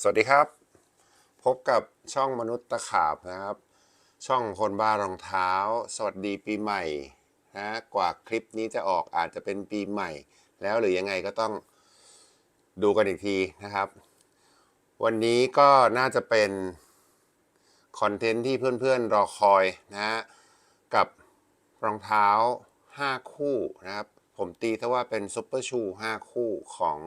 สวัสดีครับพบกับช่องมนุษย์ตะขาบนะครับช่องคนบ้ารองเท้าสวัสดีปีใหม่นะกว่าคลิปนี้จะออกอาจจะเป็นปีใหม่แล้วหรือยังไงก็ต้องดูกันอีกทีนะครับวันนี้ก็น่าจะเป็นคอนเทนต์ที่เพื่อนๆรอคอยนะฮะกับรองเท้า5คู่นะครับผมตีซะว่าเป็นซุปเปอร์ชู5คู่ของ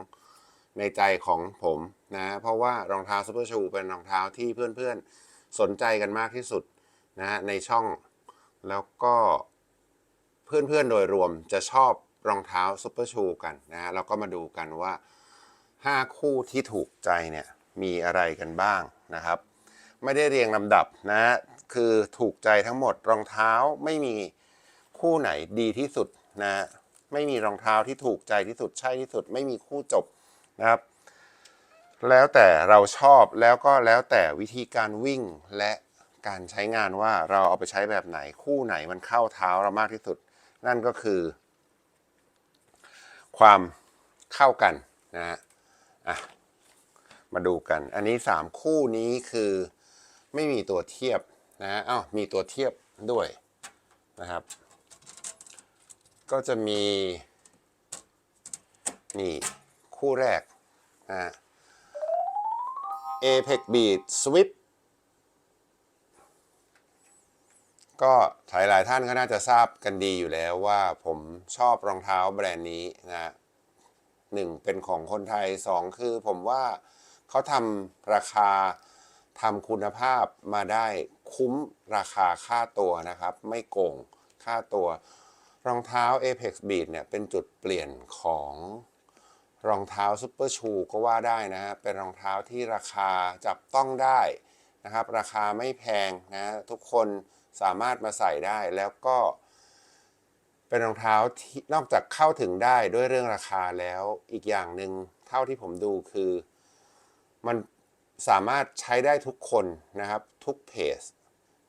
ในใจของผมนะเพราะว่ารองเท้าซุปเปอร์ชูเป็นรองเท้าที่เพื่อนๆสนใจกันมากที่สุดนะในช่องแล้วก็เพื่อนๆโดยรวมจะชอบรองเท้าซุปเปอร์ชูกันนะเราก็มาดูกันว่า5คู่ที่ถูกใจเนี่ยมีอะไรกันบ้างนะครับไม่ได้เรียงลำดับนะคือถูกใจทั้งหมดรองเท้าไม่มีคู่ไหนดีที่สุดนะไม่มีรองเท้าที่ถูกใจที่สุดใช่ที่สุดไม่มีคู่จบนะครับแล้วแต่เราชอบแล้วก็แล้วแต่วิธีการวิ่งและการใช้งานว่าเราเอาไปใช้แบบไหนคู่ไหนมันเข้าเท้าเรามากที่สุดนั่นก็คือความเข้ากันนะฮะมาดูกันอันนี้3คู่นี้คือไม่มีตัวเทียบนะมีตัวเทียบด้วยนะครับก็จะมีนี่คู่แรกนะ Apex Beat Swift ก็หลายท่านก็น่าจะทราบกันดีอยู่แล้วว่าผมชอบรองเท้าแบรนด์นี้นะหนึ่งเป็นของคนไทยสองคือผมว่าเขาทำราคาทำคุณภาพมาได้คุ้มราคาค่าตัวนะครับไม่โกงค่าตัวรองเท้า Apex Beat เนี่ยเป็นจุดเปลี่ยนของรองเท้าซุปเปอร์ชูก็ว่าได้นะฮะเป็นรองเท้าที่ราคาจับต้องได้นะครับราคาไม่แพงนะทุกคนสามารถมาใส่ได้แล้วก็เป็นรองเท้าที่นอกจากเข้าถึงได้ด้วยเรื่องราคาแล้วอีกอย่างหนึ่งเท่าที่ผมดูคือมันสามารถใช้ได้ทุกคนนะครับทุกเพจ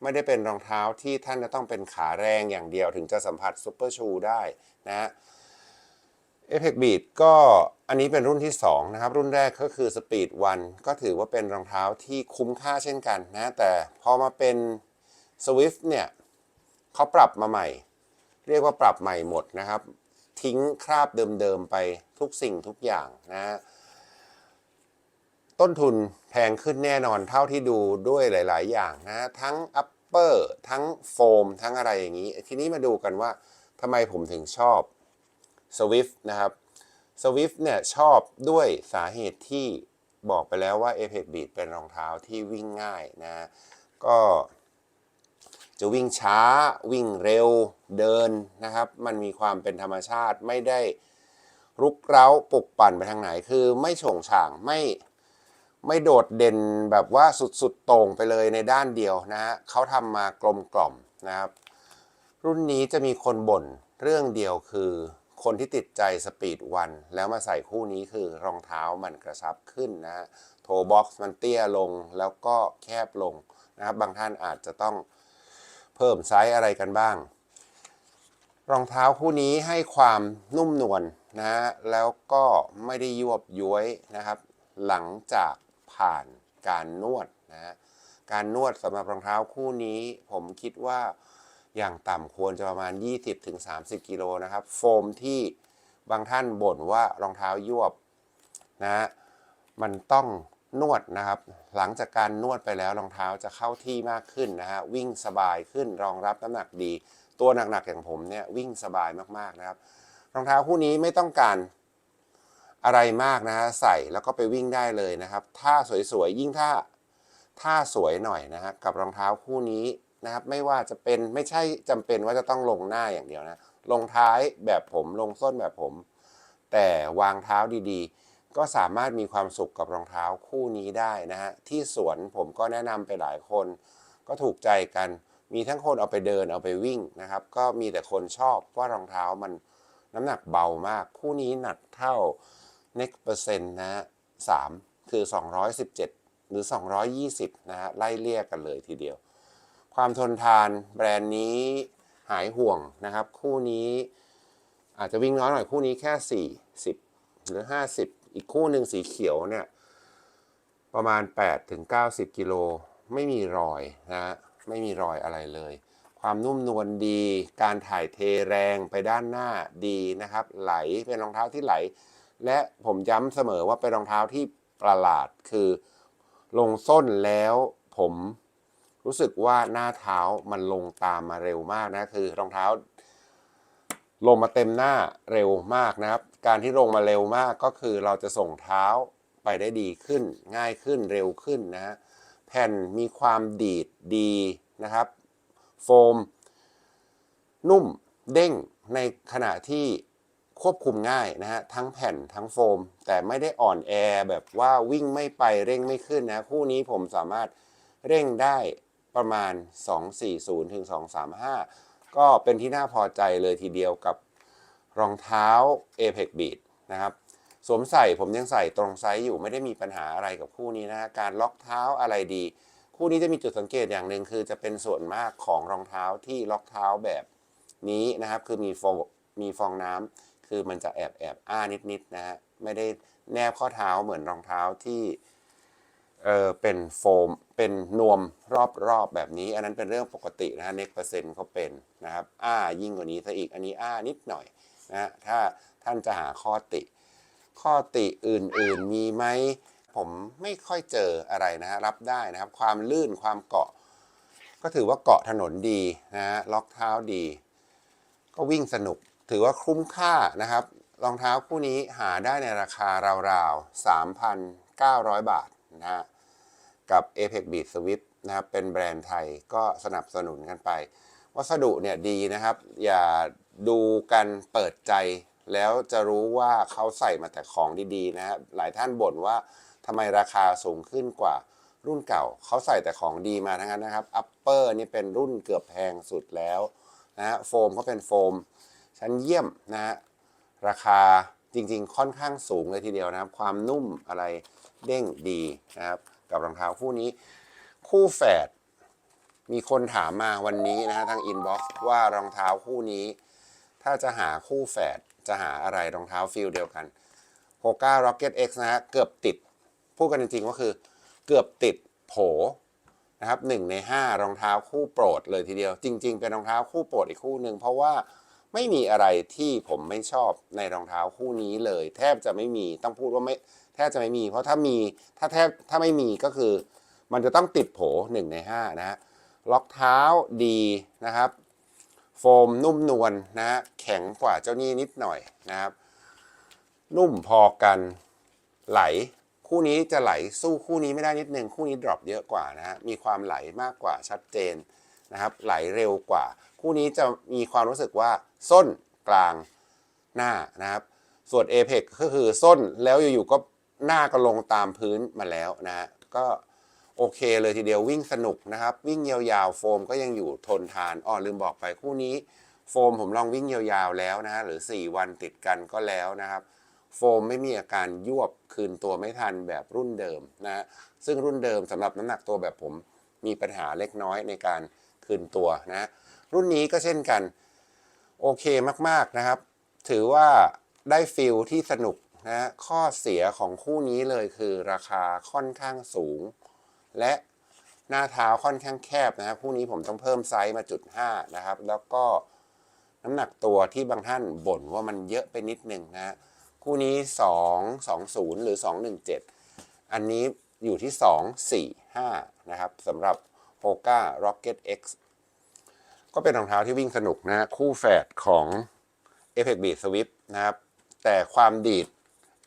ไม่ได้เป็นรองเท้าที่ท่านจะต้องเป็นขาแรงอย่างเดียวถึงจะสัมผัสซุปเปอร์ชูได้นะฮะ Apex Beat ก็อันนี้เป็นรุ่นที่2นะครับรุ่นแรกก็คือ Speed 1ก็ถือว่าเป็นรองเท้าที่คุ้มค่าเช่นกันนะแต่พอมาเป็น Swift เนี่ยเขาปรับมาใหม่เรียกว่าปรับใหม่หมดนะครับทิ้งคราบเดิมๆไปทุกสิ่งทุกอย่างนะฮะต้นทุนแพงขึ้นแน่นอนเท่าที่ดูด้วยหลายๆอย่างนะทั้ง upper ทั้งโฟมทั้งอะไรอย่างนี้ทีนี้มาดูกันว่าทำไมผมถึงชอบ Swift นะครับ Swift เนี่ยชอบด้วยสาเหตุที่บอกไปแล้วว่า Apex Beat เป็นรองเท้าที่วิ่งง่ายนะก็จะวิ่งช้าวิ่งเร็วเดินนะครับมันมีความเป็นธรรมชาติไม่ได้รุกเร้าปลุกปั่นไปทางไหนคือไม่โฉงฉางไม่โดดเด่นแบบว่าสุดๆโต่งไปเลยในด้านเดียวนะฮะเขาทำมากลมกล่อมนะครับรุ่นนี้จะมีคนบ่นเรื่องเดียวคือคนที่ติดใจสปีดวันแล้วมาใส่คู่นี้คือรองเท้ามันกระชับขึ้นนะฮะโทบ็อกซ์มันเตี้ยลงแล้วก็แคบลงนะครับบางท่านอาจจะต้องเพิ่มไซส์อะไรกันบ้างรองเท้าคู่นี้ให้ความนุ่มนวลนะฮะแล้วก็ไม่ได้ยวบย้วยนะครับหลังจากผ่านการนวดนะฮะการนวดสำหรับรองเท้าคู่นี้ผมคิดว่าอย่างต่ำควรจะประมาณ 20-30 กิโลนะครับโฟมที่บางท่านบ่นว่ารองเท้ายวบนะมันต้องนวดนะครับหลังจากการนวดไปแล้วรองเท้าจะเข้าที่มากขึ้นนะฮะวิ่งสบายขึ้นรองรับน้ำหนักดีตัวหนักๆอย่างผมเนี่ยวิ่งสบายมากๆนะครับรองเท้าคู่นี้ไม่ต้องการอะไรมากนะฮะใส่แล้วก็ไปวิ่งได้เลยนะครับถ้าสวยๆยิ่งถ้าสวยหน่อยนะฮะกับรองเท้าคู่นี้นะครับไม่ว่าจะเป็นไม่ใช่จำเป็นว่าจะต้องลงหน้าอย่างเดียวนะลงท้ายแบบผมลงส้นแบบผมแต่วางเท้าดีๆก็สามารถมีความสุขกับรองเท้าคู่นี้ได้นะฮะที่สวนผมก็แนะนำไปหลายคนก็ถูกใจกันมีทั้งคนเอาไปเดินเอาไปวิ่งนะครับก็มีแต่คนชอบว่ารองเท้ามันน้ำหนักเบามากคู่นี้หนักเท่า next percent นะฮะ3คือ217หรือ220นะฮะไล่เลี่ยกันเลยทีเดียวความทนทานแบรนด์นี้หายห่วงนะครับคู่นี้อาจจะวิ่งน้อยหน่อยคู่นี้แค่40หรือ50อีกคู่หนึ่งสีเขียวเนี่ย ประมาณ8-90กิโลไม่มีรอยนะฮะไม่มีรอยอะไรเลยความนุ่มนวลดีการถ่ายเทแรงไปด้านหน้าดีนะครับไหลเป็นรองเท้าที่ไหลและผมย้ำเสมอว่าเป็นรองเท้าที่ประหลาดคือลงส้นแล้วผมรู้สึกว่าหน้าเท้ามันลงตามมาเร็วมากนะคือรองเท้าลงมาเต็มหน้าเร็วมากนะครับการที่ลงมาเร็วมากก็คือเราจะส่งเท้าไปได้ดีขึ้นง่ายขึ้นเร็วขึ้นนะฮะแผ่นมีความดีดดีนะครับโฟมนุ่มเด้งในขณะที่ควบคุมง่ายนะฮะทั้งแผ่นทั้งโฟมแต่ไม่ได้อ่อนแอแบบว่าวิ่งไม่ไปเร่งไม่ขึ้นนะคู่นี้ผมสามารถเร่งได้ประมาณ240ถึง235ก็เป็นที่น่าพอใจเลยทีเดียวกับรองเท้า Apex Beat นะครับสวมใส่ผมยังใส่ตรงไซส์อยู่ไม่ได้มีปัญหาอะไรกับคู่นี้นะการล็อกเท้าอะไรดีคู่นี้จะมีจุดสังเกตอย่างหนึ่งคือจะเป็นส่วนมากของรองเท้าที่ล็อกเท้าแบบนี้นะครับคือมีฟองน้ำคือมันจะแอบอ้านิดนะฮะไม่ได้แนบข้อเท้าเหมือนรองเท้าที่เป็นโฟมเป็นนวมรอบแบบนี้อันนั้นเป็นเรื่องปกตินะฮะเน็กเปอร์เซ็นต์เขาเป็นนะครับยิ่งกว่านี้ซะอีกอันนี้นิดหน่อยนะถ้าท่านจะหาข้อติอื่นมีไหมผมไม่ค่อยเจออะไรนะฮะรับได้นะครับความลื่นความเกาะก็ถือว่าเกาะถนนดีนะฮะล็อกเท้าดีก็วิ่งสนุกถือว่าคุ้มค่านะครับรองเท้าคู่นี้หาได้ในราคาราวๆ 3,900 บาทนะฮะกับ Apex Beat Swift นะครับเป็นแบรนด์ไทยก็สนับสนุนกันไปวัสดุเนี่ยดีนะครับอย่าดูกันเปิดใจแล้วจะรู้ว่าเขาใส่มาแต่ของดีๆนะฮะหลายท่านบ่นว่าทำไมราคาสูงขึ้นกว่ารุ่นเก่าเขาใส่แต่ของดีมาทั้งนั้นนะครับอัปเปอร์นี่เป็นรุ่นเกือบแพงสุดแล้วนะฮะโฟมก็เป็นโฟมชั้นเยี่ยมนะฮะราคาจริงๆค่อนข้างสูงเลยทีเดียวนะครับความนุ่มอะไรเด้งดีนะครับกับรองเท้าคู่นี้คู่แฝดมีคนถามมาวันนี้นะฮะทางอินบ็อกซ์ว่ารองเท้าคู่นี้ถ้าจะหาคู่แฝดจะหาอะไรรองเท้าฟิลเดียวกัน Hoka Rocket X นะฮะเกือบติดพูดกันจริงๆก็คือเกือบติดโผนะครับ1 ใน 5รองเท้าคู่โปรดเลยทีเดียวจริงๆเป็นรองเท้าคู่โปรดอีกคู่หนึ่งเพราะว่าไม่มีอะไรที่ผมไม่ชอบในรองเท้าคู่นี้เลยแทบจะไม่มีต้องพูดว่าไม่แทบจะไม่มีเพราะถ้ามีถ้าไม่มีก็คือมันจะต้องติดโผ1 ใน 5นะฮะล็อกเท้าดีนะครับโฟมนุ่มนวลนะฮะแข็งกว่าเจ้านี่นิดหน่อยนะครับนุ่มพอกันไหลคู่นี้จะไหลสู้คู่นี้ไม่ได้นิดนึงคู่นี้ดรอปเยอะกว่านะฮะมีความไหลมากกว่าชัดเจนนะครับไหลเร็วกว่าคู่นี้จะมีความรู้สึกว่าส้นกลางหน้านะครับส่วน Apex ก็คือส้นแล้วอยู่ๆก็หน้าก็ลงตามพื้นมาแล้วนะฮะก็โอเคเลยทีเดียววิ่งสนุกนะครับวิ่งยาวๆโฟมก็ยังอยู่ทนทานลืมบอกไปคู่นี้โฟมผมลองวิ่งยาวๆแล้วนะฮะหรือ4 วันติดกันก็แล้วนะครับโฟมไม่มีอาการยวบคืนตัวไม่ทันแบบรุ่นเดิมนะซึ่งรุ่นเดิมสำหรับน้ำหนักตัวแบบผมมีปัญหาเล็กน้อยในการคืนตัวนะรุ่นนี้ก็เช่นกันโอเคมากๆนะครับถือว่าได้ฟิลที่สนุกนะข้อเสียของคู่นี้เลยคือราคาค่อนข้างสูงและหน้าเท้าค่อนข้างแคบนะครับคู่นี้ผมต้องเพิ่มไซส์มา0.5นะครับแล้วก็น้ำหนักตัวที่บางท่านบ่นว่ามันเยอะไปนิดนึงนะคู่นี้220หรือ217อันนี้อยู่ที่245นะครับสำหรับ Hoka Rocket X ก็เป็นรองเท้าที่วิ่งสนุกนะคู่แฝดของ Apex Beat Swift นะครับแต่ความดีด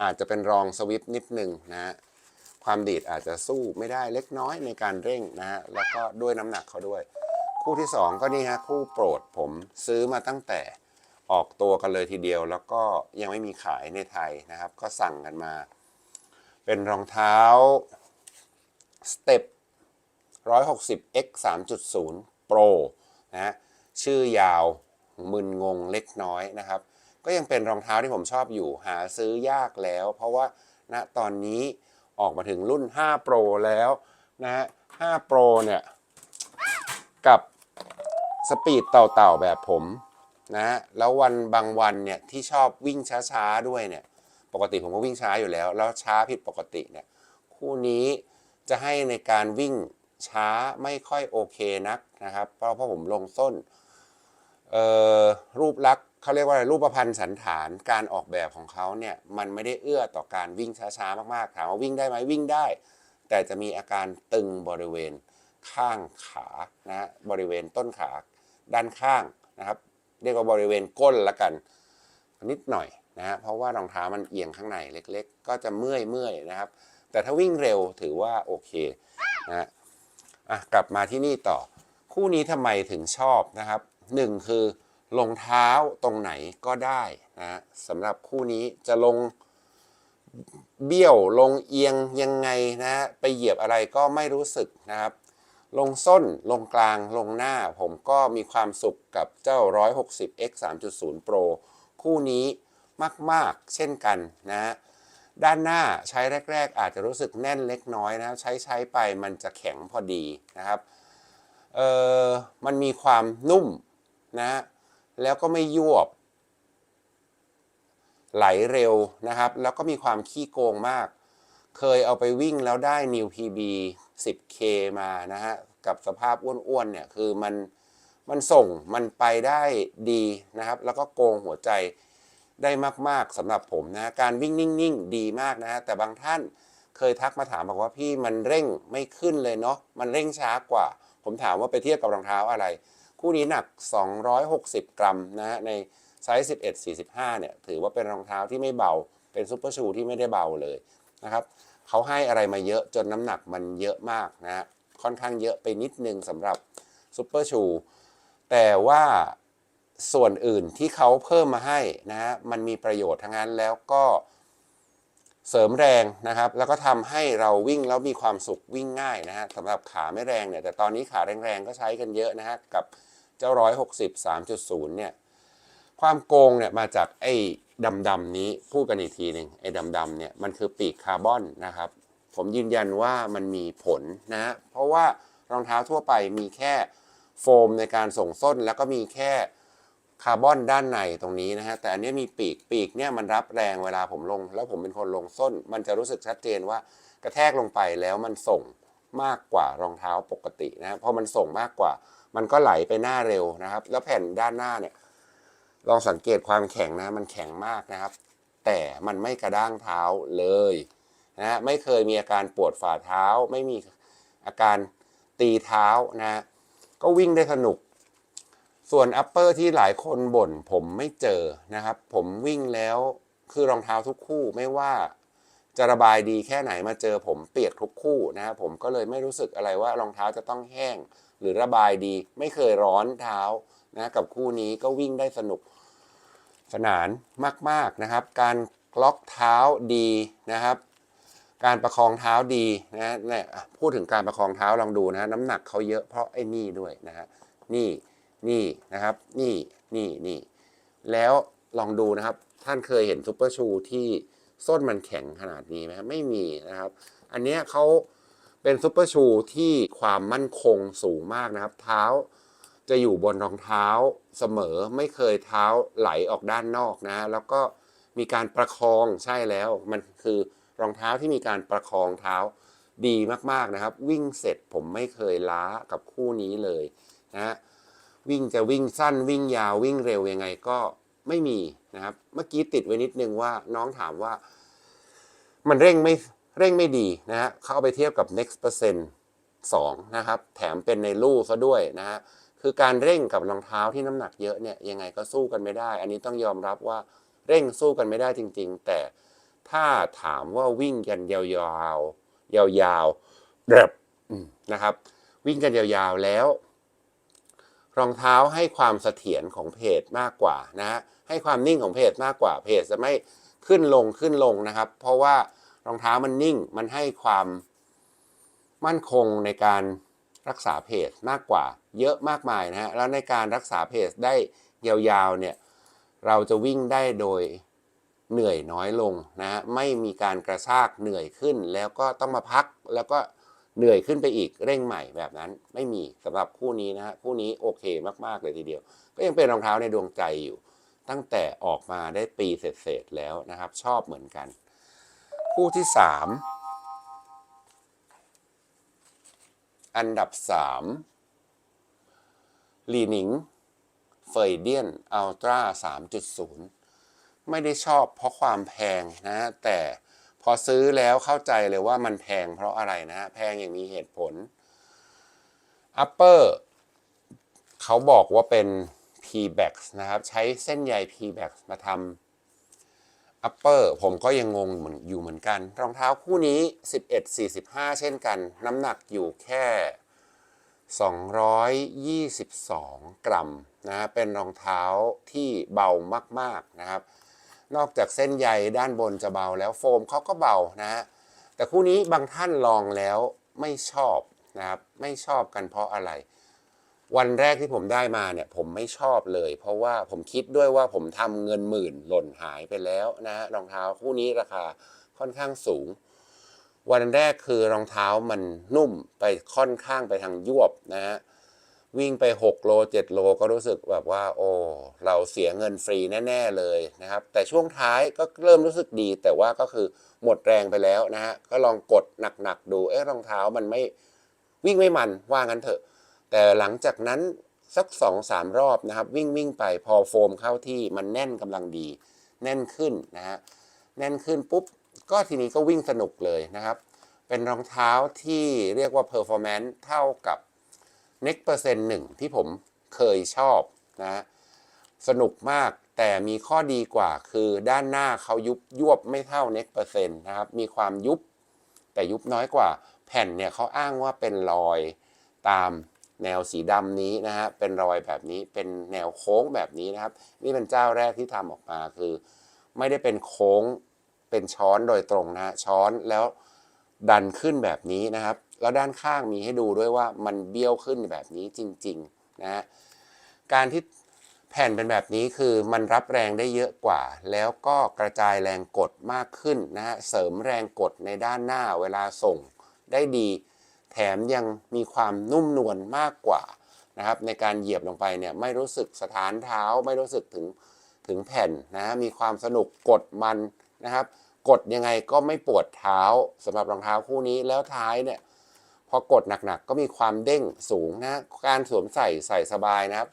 อาจจะเป็นรอง Swift นิดนึงนะความดีดอาจจะสู้ไม่ได้เล็กน้อยในการเร่งนะฮะแล้วก็ด้วยน้ำหนักเขาด้วยคู่ที่2ก็นี่ฮะคู่โปรดผมซื้อมาตั้งแต่ออกตัวกันเลยทีเดียวแล้วก็ยังไม่มีขายในไทยนะครับก็สั่งกันมาเป็นรองเท้า Step 160X 3.0 Pro นะชื่อยาวมึนงงเล็กน้อยนะครับก็ยังเป็นรองเท้าที่ผมชอบอยู่หาซื้อยากแล้วเพราะว่าณตอนนี้ออกมาถึงรุ่น5 Pro แล้วนะฮะ5 Pro เนี่ยกับสปีดเต่าๆแบบผมนะแล้วบางวันเนี่ยที่ชอบวิ่งช้าๆด้วยเนี่ยปกติผมก็วิ่งช้าอยู่แล้วช้าผิดปกติเนี่ยคู่นี้ จะให้ในการวิ่งช้าไม่ค่อยโอเคนักนะครับเพราะผมลงส้นรูปลักษณ์เขาเรียกว่ารูปพรรณสันฐานการออกแบบของเขาเนี่ยมันไม่ได้เอื้อต่อการวิ่งช้าๆมากๆถามว่าวิ่งได้ไหมวิ่งได้แต่จะมีอาการตึงบริเวณข้างขานะบริเวณต้นขาด้านข้างนะครับเรียกว่าบริเวณก้นละกันนิดหน่อยนะฮะเพราะว่ารองเท้ามันเอียงข้างในเล็กๆก็จะเมื่อยนะครับแต่ถ้าวิ่งเร็วถือว่าโอเคนะกลับมาที่นี่ต่อคู่นี้ทำไมถึงชอบนะครับหนึ่งคือรองเท้าตรงไหนก็ได้นะสำหรับคู่นี้จะลงเบี้ยวลงเอียงยังไงนะไปเหยียบอะไรก็ไม่รู้สึกนะครับลงส้นลงกลางลงหน้าผมก็มีความสุขกับเจ้า 160X 3.0 Pro คู่นี้มากๆเช่นกันนะด้านหน้าใช้แรกๆอาจจะรู้สึกแน่นเล็กน้อยนะใช้ไปมันจะแข็งพอดีนะครับมันมีความนุ่มนะแล้วก็ไม่ยวบไหลเร็วนะครับแล้วก็มีความขี้โกงมากเคยเอาไปวิ่งแล้วได้ New PB 10K มานะฮะกับสภาพอ้วนๆเนี่ยคือมันส่งมันไปได้ดีนะครับแล้วก็โกงหัวใจได้มากๆสำหรับผมนะการวิ่งนิ่งๆดีมากนะฮะแต่บางท่านเคยทักมาถามบอกว่าพี่มันเร่งไม่ขึ้นเลยเนาะมันเร่งช้ากว่าผมถามว่าไปเทียบกับรองเท้าอะไรคู่นี้หนัก260 กรัมนะฮะในไซส์11-45เนี่ยถือว่าเป็นรองเท้าที่ไม่เบาเป็นซุปเปอร์ชูที่ไม่ได้เบาเลยนะครับเขาให้อะไรมาเยอะจนน้ำหนักมันเยอะมากนะฮะค่อนข้างเยอะไปนิดนึงสำหรับซุปเปอร์ชูแต่ว่าส่วนอื่นที่เขาเพิ่มมาให้นะฮะมันมีประโยชน์ทั้งนั้นแล้วก็เสริมแรงนะครับแล้วก็ทำให้เราวิ่งแล้วมีความสุขวิ่งง่ายนะฮะสำหรับขาไม่แรงเนี่ยแต่ตอนนี้ขาแรงๆก็ใช้กันเยอะนะฮะกับเจ้า160 3.0เนี่ยความโกงเนี่ยมาจากไอ้ดำๆนี้พูดกันอีกทีหนึ่งไอ้ดำๆเนี่ยมันคือปีกคาร์บอนนะครับผมยืนยันว่ามันมีผลนะฮะเพราะว่ารองเท้าทั่วไปมีแค่โฟมในการส่งส้นแล้วก็มีแค่คาร์บอนด้านในตรงนี้นะฮะแต่อันนี้มีปีกเนี่ยมันรับแรงเวลาผมลงแล้วผมเป็นคนลงส้นมันจะรู้สึกชัดเจนว่ากระแทกลงไปแล้วมันส่งมากกว่ารองเท้าปกตินะพอมันส่งมากกว่ามันก็ไหลไปหน้าเร็วนะครับแล้วแผ่นด้านหน้าเนี่ยลองสังเกตความแข็งนะมันแข็งมากนะครับแต่มันไม่กระด้างเท้าเลยนะไม่เคยมีอาการปวดฝ่าเท้าไม่มีอาการตีเท้านะก็วิ่งได้สนุกส่วนอัปเปอร์ที่หลายคนบ่นผมไม่เจอนะครับผมวิ่งแล้วคือรองเท้าทุกคู่ไม่ว่าจะระบายดีแค่ไหนมาเจอผมเปียกทุกคู่นะครับผมก็เลยไม่รู้สึกอะไรว่ารองเท้าจะต้องแห้งหรือระบายดีไม่เคยร้อนเท้านะกับคู่นี้ก็วิ่งได้สนุกสนานมากๆนะครับการล็อกเท้าดีนะครับการประคองเท้าดีนะเนี่ยพูดถึงการประคองเท้าลองดูนะน้ำหนักเขาเยอะเพราะไอ้นี่ด้วยนะฮะนี่นะครับนี่แล้วลองดูนะครับท่านเคยเห็นซุปเปอร์ชูที่ส้นมันแข็งขนาดนี้ไหมไม่มีนะครับอันนี้เขาเป็นซุปเปอร์ชูที่ความมั่นคงสูงมากนะครับเท้าจะอยู่บนรองเท้าเสมอไม่เคยเท้าไหลออกด้านนอกนะแล้วก็มีการประคองใช่แล้วมันคือรองเท้าที่มีการประคองเท้าดีมากๆนะครับวิ่งเสร็จผมไม่เคยล้ากับคู่นี้เลยนะวิ่งจะวิ่งสั้นวิ่งยาววิ่งเร็วยังไงก็ไม่มีนะครับเมื่อกี้ติดไว้นิดนึงว่าน้องถามว่ามันเร่งไม่ดีนะฮะเขาเอาไปเทียบกับ next percent 2นะครับแถมเป็นในลู่ซะด้วยนะฮะคือการเร่งกับรองเท้าที่น้ำหนักเยอะเนี่ยยังไงก็สู้กันไม่ได้อันนี้ต้องยอมรับว่าเร่งสู้กันไม่ได้จริงๆแต่ถ้าถามว่าวิ่งกันยาวๆแบบนะครับวิ่งกันยาวๆแล้วรองเท้าให้ความเสถียรของเพจมากกว่านะฮะให้ความนิ่งของเพจมากกว่าเพจจะไม่ขึ้นลงนะครับเพราะว่ารองเท้ามันนิ่งมันให้ความมั่นคงในการรักษาเพจมากกว่าเยอะมากมายนะฮะแล้วในการรักษาเพจได้ยาวๆเนี่ยเราจะวิ่งได้โดยเหนื่อยน้อยลงนะฮะไม่มีการกระชากเหนื่อยขึ้นแล้วก็ต้องมาพักแล้วก็เหนื่อยขึ้นไปอีกเร่งใหม่แบบนั้นไม่มีสำหรับคู่นี้นะฮะคู่นี้โอเคมากๆเลยทีเดียวก็ยังเป็นรองเท้าในดวงใจอยู่ตั้งแต่ออกมาได้ปีเศษๆแล้วนะครับชอบเหมือนกันคู่ที่3 อันดับ3ลีหนิงเฟยเดียนอัลตร้า 3.0 ไม่ได้ชอบเพราะความแพงนะแต่พอซื้อแล้วเข้าใจเลยว่ามันแพงเพราะอะไรนะแพงอย่างมีเหตุผล Upper เขาบอกว่าเป็น P-Bax นะครับใช้เส้นใย P-Bax มาทำ Upper ผมก็ยังงงอยู่เหมือนกันรองเท้าคู่นี้11.45 เช่นกันน้ำหนักอยู่แค่222 กรัมนะเป็นรองเท้าที่เบามากๆนะครับนอกจากเส้นใยด้านบนจะเบาแล้วโฟมเขาก็เบานะฮะแต่คู่นี้บางท่านลองแล้วไม่ชอบนะครับไม่ชอบกันเพราะอะไรวันแรกที่ผมได้มาเนี่ยผมไม่ชอบเลยเพราะว่าผมคิดด้วยว่าผมทำเงินหมื่นหล่นหายไปแล้วนะฮะรองเท้าคู่นี้ราคาค่อนข้างสูงวันแรกคือรองเท้ามันนุ่มไปค่อนข้างไปทางยวบนะฮะวิ่งไป6 โล 7 โลก็รู้สึกแบบว่าโอ้เราเสียเงินฟรีแน่ๆเลยนะครับแต่ช่วงท้ายก็เริ่มรู้สึกดีแต่ว่าก็คือหมดแรงไปแล้วนะฮะก็ลองกดหนักๆดูรองเท้ามันไม่วิ่งไม่มันว่างั้นเถอะแต่หลังจากนั้นสัก 2-3 รอบนะครับวิ่งไปพอโฟมเข้าที่มันแน่นกำลังดีแน่นขึ้นนะฮะแน่นขึ้นปุ๊บก็ทีนี้ก็วิ่งสนุกเลยนะครับเป็นรองเท้าที่เรียกว่า performance เท่ากับ next percent 1ที่ผมเคยชอบนะสนุกมากแต่มีข้อดีกว่าคือด้านหน้าเขายวบไม่เท่า next percent นะครับมีความยุบแต่ยุบน้อยกว่าแผ่นเนี่ยเขาอ้างว่าเป็นรอยตามแนวสีดำนี้นะฮะเป็นรอยแบบนี้เป็นแนวโค้งแบบนี้นะครับนี่เป็นเจ้าแรกที่ทำออกมาคือไม่ได้เป็นโค้งเป็นช้อนโดยตรงนะช้อนแล้วดันขึ้นแบบนี้นะครับแล้วด้านข้างมีให้ดูด้วยว่ามันเบี้ยวขึ้นแบบนี้จริงๆนะฮะการที่แผ่นเป็นแบบนี้คือมันรับแรงได้เยอะกว่าแล้วก็กระจายแรงกดมากขึ้นนะฮะเสริมแรงกดในด้านหน้าเวลาส่งได้ดีแถมยังมีความนุ่มนวลมากกว่านะครับในการเหยียบลงไปเนี่ยไม่รู้สึกสะท้านเท้าไม่รู้สึกถึงแผ่นนะมีความสนุกกดมันนะครับกดยังไงก็ไม่ปวดเท้าสำหรับรองเท้าคู่นี้แล้วท้ายเนี่ยพอกดหนักๆก็มีความเด้งสูงนะการสวมใส่สบายนะครับ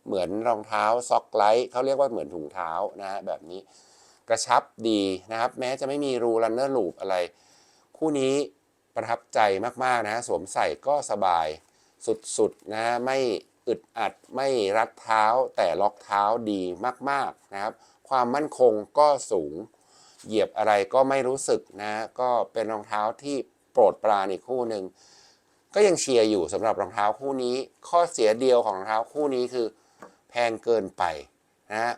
เหมือนรองเท้าซ็อกไลท์เขาเรียกว่าเหมือนถุงเท้านะฮะแบบนี้กระชับดีนะครับแม้จะไม่มีรูรันเนอร์ลูปอะไรคู่นี้ประทับใจมากๆนะสวมใส่ก็สบายสุดๆนะไม่อึดอัดไม่รัดเท้าแต่ล็อกเท้าดีมากๆนะครับความมั่นคงก็สูงเหยียบอะไรก็ไม่รู้สึกนะก็เป็นรองเท้าที่โปรดปรานอีกคู่หนึ่งก็ยังเชียร์อยู่สำหรับรองเท้าคู่นี้ข้อเสียเดียวของรองเท้าคู่นี้คือแพงเกินไปนะฮะ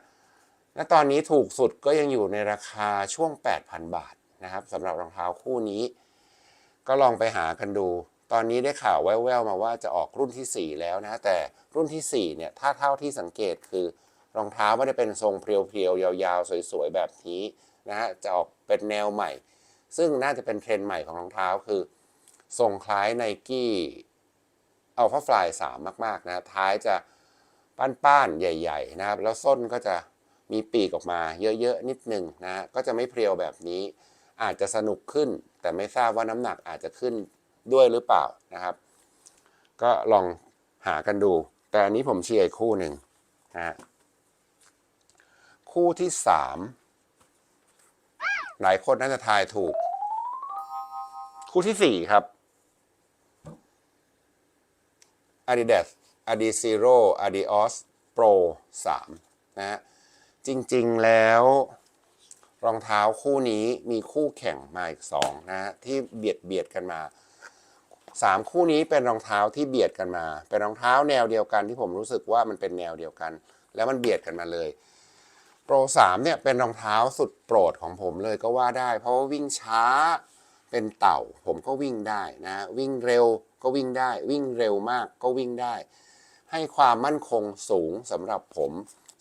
และตอนนี้ถูกสุดก็ยังอยู่ในราคาช่วง 8,000 บาทนะครับสำหรับรองเท้าคู่นี้ก็ลองไปหากันดูตอนนี้ได้ข่าวแว่วๆมาว่าจะออกรุ่นที่4แล้วนะแต่รุ่นที่4เนี่ยถ้าเท่าที่สังเกตคือรองเท้าไม่ได้เป็นทรงเพรียวๆยาวๆสวยๆแบบนี้นะฮะจะออกเป็นแนวใหม่ซึ่งน่าจะเป็นเทรนด์ใหม่ของรองเท้าคือทรงคล้ายไนกี้อัลฟาฟลาย3มากๆนะท้ายจะป้านๆใหญ่ๆนะครับแล้วส้นก็จะมีปีกออกมาเยอะๆนิดนึงนะก็จะไม่เพรียวแบบนี้อาจจะสนุกขึ้นแต่ไม่ทราบว่าน้ำหนักอาจจะขึ้นด้วยหรือเปล่านะครับก็ลองหากันดูแต่อันนี้ผมเชียร์คู่หนึ่งนะคู่ที่3หลายคนน่าจะทายถูกคู่ที่4ครับ Adidas Adizero Adios Pro 3นะฮะจริงๆแล้วรองเท้าคู่นี้มีคู่แข่งมาอีก2นะฮะที่เบียดกันมา3คู่นี้เป็นรองเท้าที่เบียดกันมาเป็นรองเท้าแนวเดียวกันที่ผมรู้สึกว่ามันเป็นแนวเดียวกันแล้วมันเบียดกันมาเลยโปร3เนี่ยเป็นรองเท้าสุดโปรดของผมเลยก็ว่าได้เพราะว่าวิ่งช้าเป็นเต่าผมก็วิ่งได้นะวิ่งเร็วก็วิ่งได้วิ่งเร็วมากก็วิ่งได้ให้ความมั่นคงสูงสำหรับผม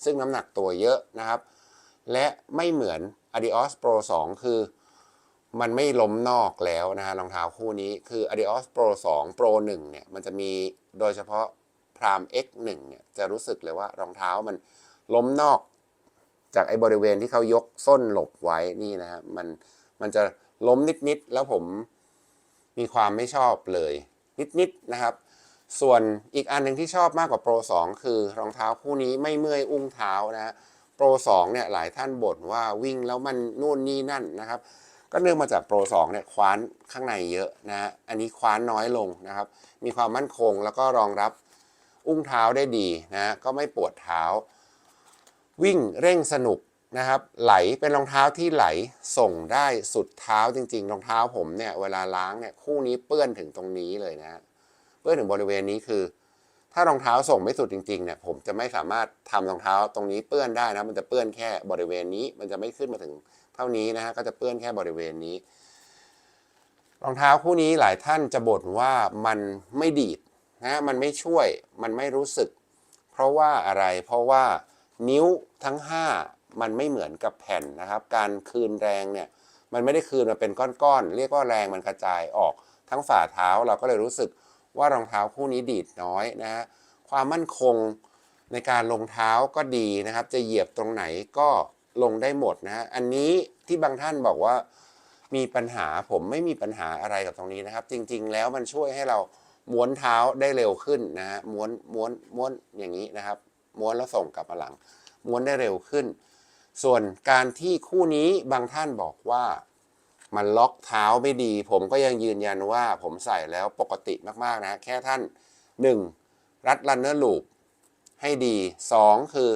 ซึ่งน้ำหนักตัวเยอะนะครับและไม่เหมือน Adios Pro 2คือมันไม่ล้มนอกแล้วนะฮะรองเท้าคู่นี้คือ Adios Pro 2 Pro 1เนี่ยมันจะมีโดยเฉพาะ Prime X1 เนี่ยจะรู้สึกเลยว่ารองเท้ามันล้มนอกจากไอ้บริเวณที่เขายกส้นหลบไว้นี่นะฮะมันจะล้มนิดๆแล้วผมมีความไม่ชอบเลย นิดๆนะครับส่วนอีกอันหนึ่งที่ชอบมากกว่าโปร2คือรองเท้าคู่นี้ไม่เมื่อยอุ้งเท้านะฮะโปร2เนี่ยหลายท่านบ่นว่าวิ่งแล้วมันนู่นนี่นั่นนะครับก็เนื่องมาจากโปร2เนี่ยคว้านข้างในเยอะนะฮะอันนี้คว้านน้อยลงนะครับมีความมั่นคงแล้วก็รองรับอุ้งเท้าได้ดีนะฮะก็ไม่ปวดเท้าวิ่งเร่งสนุกนะครับไหลเป็นรองเท้าที่ไหลส่งได้สุดเท้าจริงๆรองเท้าผมเนี่ยเวลาล้างเนี่ยคู่นี้เปื้อนถึงตรงนี้เลยนะเปื้อนถึงบริเวณนี้คือถ้ารองเท้าส่งไม่สุดจริงๆเนี่ยผมจะไม่สามารถทำรองเท้าตรงนี้เปื้อนได้นะมันจะเปื้อนแค่บริเวณนี้มันจะไม่ขึ้นมาถึงเท่านี้นะฮะก็จะเปื้อนแค่บริเวณนี้รองเท้าคู่นี้หลายท่านจะบ่นว่ามันไม่ดีดนะมันไม่ช่วยมันไม่รู้สึกเพราะว่าอะไรเพราะว่านิ้วทั้ง5มันไม่เหมือนกับแผ่นนะครับการคืนแรงเนี่ยมันไม่ได้คืนมาเป็นก้อนๆเรียกว่าแรงมันกระจายออกทั้งฝ่าเท้าเราก็เลยรู้สึกว่ารองเท้าคู่นี้ดีดน้อยนะฮะความมั่นคงในการลงเท้าก็ดีนะครับจะเหยียบตรงไหนก็ลงได้หมดนะฮะอันนี้ที่บางท่านบอกว่ามีปัญหาผมไม่มีปัญหาอะไรกับตรงนี้นะครับจริงๆแล้วมันช่วยให้เราม้วนเท้าได้เร็วขึ้นนะฮะม้วนอย่างนี้นะครับม้วนแล้วส่งกลับมาหลังม้วนได้เร็วขึ้นส่วนการที่คู่นี้บางท่านบอกว่ามันล็อกเท้าไม่ดีผมก็ยังยืนยันว่าผมใส่แล้วปกติมากๆนะแค่ท่าน1รัดรันเนอร์ลูปให้ดี2คือ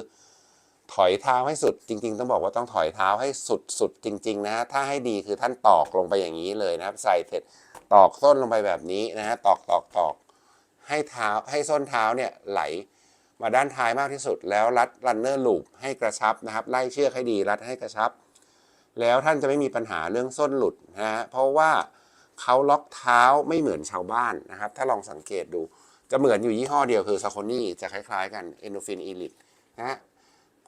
ถอยเท้าให้สุดจริงๆต้องบอกว่าต้องถอยเท้าให้สุดจริงๆนะถ้าให้ดีคือท่านตอกลงไปอย่างนี้เลยนะครับใส่เสร็จตอกส้นลงไปแบบนี้นะฮะตอกให้เท้าให้ส้นเท้าเนี่ยไหลมาด้านท้ายมากที่สุดแล้วรัดรันเนอร์ลูปให้กระชับนะครับไล่เชือกให้ดีรัดให้กระชับแล้วท่านจะไม่มีปัญหาเรื่องส้นหลุดนะฮะเพราะว่าเขาล็อกเท้าไม่เหมือนชาวบ้านนะครับถ้าลองสังเกตดูจะเหมือนอยู่ยี่ห้อเดียวคือซาโคนี่จะคล้ายๆกัน Endorphin Elite นะฮะ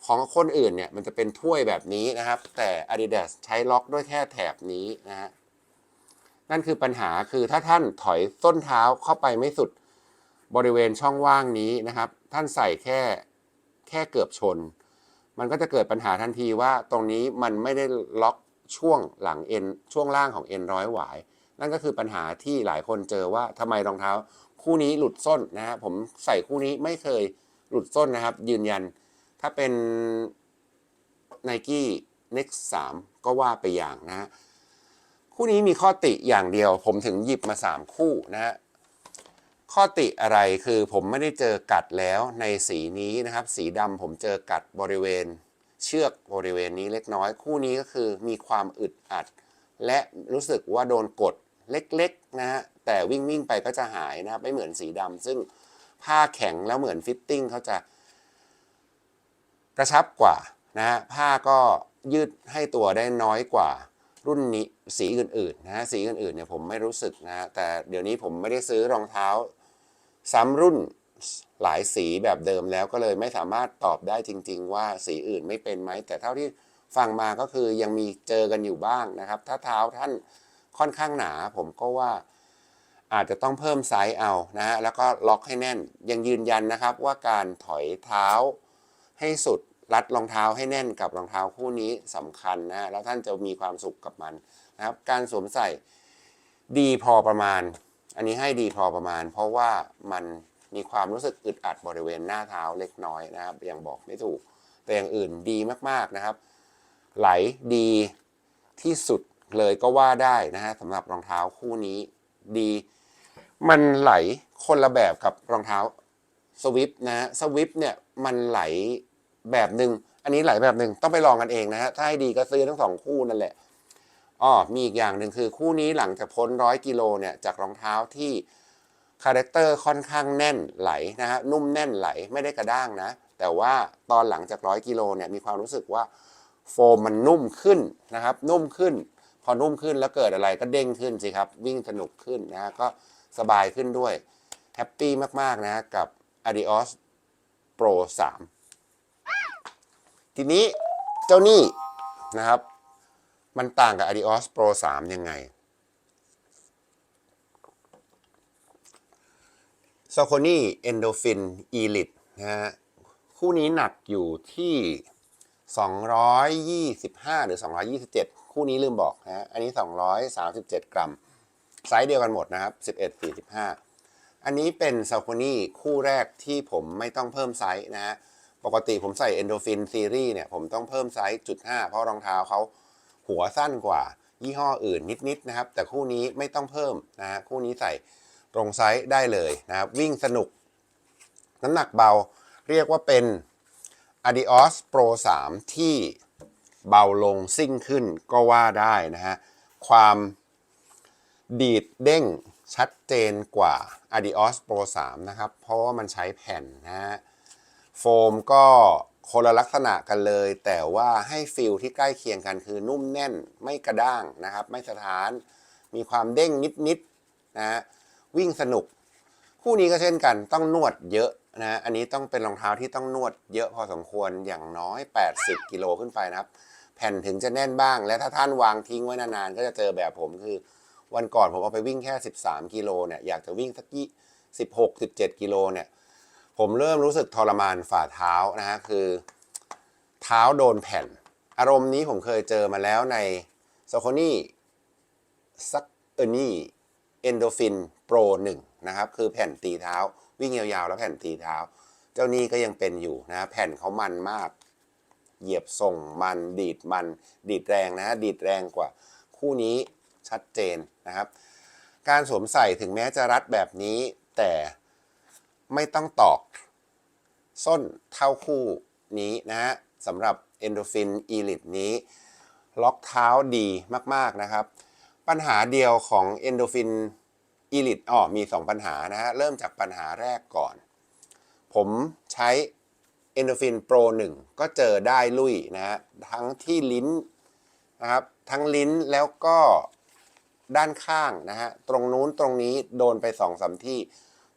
ของคนอื่นเนี่ยมันจะเป็นถ้วยแบบนี้นะครับแต่ Adidas ใช้ล็อกด้วยแค่แถบนี้นะฮะนั่นคือปัญหาคือถ้าท่านถอยส้นเท้าเข้าไปไม่สุดบริเวณช่องว่างนี้นะครับท่านใส่แค่เกือบชนมันก็จะเกิดปัญหาทันทีว่าตรงนี้มันไม่ได้ล็อกช่วงหลังเอ็นช่วงล่างของเอ็นร้อยหวายนั่นก็คือปัญหาที่หลายคนเจอว่าทำไมรองเท้าคู่นี้หลุดส้นนะฮะผมใส่คู่นี้ไม่เคยหลุดส้นนะครับยืนยันถ้าเป็น Nike Next 3ก็ว่าไปอย่างนะฮะคู่นี้มีข้อติอย่างเดียวผมถึงหยิบมา3คู่นะฮะข้อติอะไรคือผมไม่ได้เจอกัดแล้วในสีนี้นะครับสีดำผมเจอกัดบริเวณเชือกบริเวณนี้เล็กน้อยคู่นี้ก็คือมีความอึดอัดและรู้สึกว่าโดนกดเล็กๆนะฮะแต่วิ่งไปก็จะหายนะครับไม่เหมือนสีดำซึ่งผ้าแข็งแล้วเหมือนฟิตติ้งเขาจะกระชับกว่านะฮะผ้าก็ยืดให้ตัวได้น้อยกว่ารุ่นนี้สีอื่นๆนะฮะสีอื่นๆเนี่ยผมไม่รู้สึกนะฮะแต่เดี๋ยวนี้ผมไม่ได้ซื้อรองเท้าซ้ำรุ่นหลายสีแบบเดิมแล้วก็เลยไม่สามารถตอบได้จริงๆว่าสีอื่นไม่เป็นไหมแต่เท่าที่ฟังมาก็คือยังมีเจอกันอยู่บ้างนะครับถ้าเท้าท่านค่อนข้างหนาผมก็ว่าอาจจะต้องเพิ่มไซส์เอานะฮะแล้วก็ล็อกให้แน่นยังยืนยันนะครับว่าการถอยเท้าให้สุดรัดรองเท้าให้แน่นกับรองเท้าคู่นี้สำคัญนะแล้วท่านจะมีความสุขกับมันนะครับการสวมใส่ดีพอประมาณอันนี้ให้ดีพอประมาณเพราะว่ามันมีความรู้สึกอึดอัดบริเวณหน้าเท้าเล็กน้อยนะครับยังบอกไม่ถูกแต่อย่างอื่นดีมากๆนะครับไหลดีที่สุดเลยก็ว่าได้นะฮะสำหรับรองเท้าคู่นี้ดีมันไหลคนละแบบกับรองเท้าสวิฟนะฮะสวิฟเนี่ยมันไหลแบบหนึ่งอันนี้ไหลแบบหนึ่งต้องไปลองกันเองนะฮะถ้าให้ดีก็ซื้อทั้งสองคู่นั่นแหละมีอีกอย่างหนึ่งคือคู่นี้หลังจากพ้น100 กิโลเนี่ยจากรองเท้าที่คาแรคเตอร์ค่อนข้างแน่นไหลนะฮะนุ่มแน่นไหลไม่ได้กระด้างนะแต่ว่าตอนหลังจาก100 กิโลเนี่ยมีความรู้สึกว่าโฟมมันนุ่มขึ้นนะครับนุ่มขึ้นพอนุ่มขึ้นแล้วเกิดอะไรก็เด้งขึ้นสิครับวิ่งสนุกขึ้นนะฮะก็สบายขึ้นด้วยแฮปปี้มากๆนะกับ Adios Pro 3ทีนี้เจ้านี่นะครับมันต่างกับ Adios Pro 3ยังไง Saucony Endorphin Elite นะฮะคู่นี้หนักอยู่ที่225หรือ227คู่นี้ลืมบอกนะฮะอันนี้237 กรัมไซส์เดียวกันหมดนะครับ11 45 อันนี้เป็น Saucony คู่แรกที่ผมไม่ต้องเพิ่มไซส์นะฮะปกติผมใส่ Endorphin Series เนี่ยผมต้องเพิ่มไซส์0.5เพราะรองเท้าเขาหัวสั้นกว่ายี่ห้ออื่นนิดๆนะครับแต่คู่นี้ไม่ต้องเพิ่มนะฮะคู่นี้ใส่ตรงไซส์ได้เลยนะครับวิ่งสนุกน้ำหนักเบาเรียกว่าเป็น Adios Pro 3 ที่เบาลงซิ่งขึ้นก็ว่าได้นะฮะความดีดเด้งชัดเจนกว่า Adios Pro 3 นะครับเพราะว่ามันใช้แผ่นนะฮะโฟมก็คนละลักษณะกันเลยแต่ว่าให้ฟีลที่ใกล้เคียงกันคือนุ่มแน่นไม่กระด้างนะครับไม่สะท้านมีความเด้งนิดๆนะฮะวิ่งสนุกคู่นี้ก็เช่นกันต้องนวดเยอะนะอันนี้ต้องเป็นรองเท้าที่ต้องนวดเยอะพอสมควรอย่างน้อย80กิโลขึ้นไปนะครับแผ่นถึงจะแน่นบ้างและถ้าท่านวางทิ้งไว้นานๆก็จะเจอแบบผมคือวันก่อนผมเอาไปวิ่งแค่13กิโลเนี่ยอยากจะวิ่งสัก16-17กิโลเนี่ยผมเริ่มรู้สึกทรมานฝ่าเท้านะฮะคือเท้าโดนแผ่นอารมณ์นี้ผมเคยเจอมาแล้วใน Saucony Endorphin Pro 1นะครับคือแผ่นตีเท้าวิ่งยาวๆแล้วแผ่นตีเท้าเจ้านี้ก็ยังเป็นอยู่นะแผ่นเขามันมากเหยียบส่งมันดีดแรงนะดีดแรงกว่าคู่นี้ชัดเจนนะครับการสวมใส่ถึงแม้จะรัดแบบนี้แต่ไม่ต้องตอกส้นเท่าคู่นี้นะฮะสำหรับ Endorphin Elite นี้ล็อกเท้าดีมากๆนะครับปัญหาเดียวของ Endorphin Elite มี2ปัญหานะฮะเริ่มจากปัญหาแรกก่อนผมใช้ Endorphin Pro 1 ก็เจอได้ลุยนะฮะทั้งที่ลิ้นนะครับทั้งลิ้นแล้วก็ด้านข้างนะฮะตรงนู้นตรงนี้โดนไป 2-3 ที่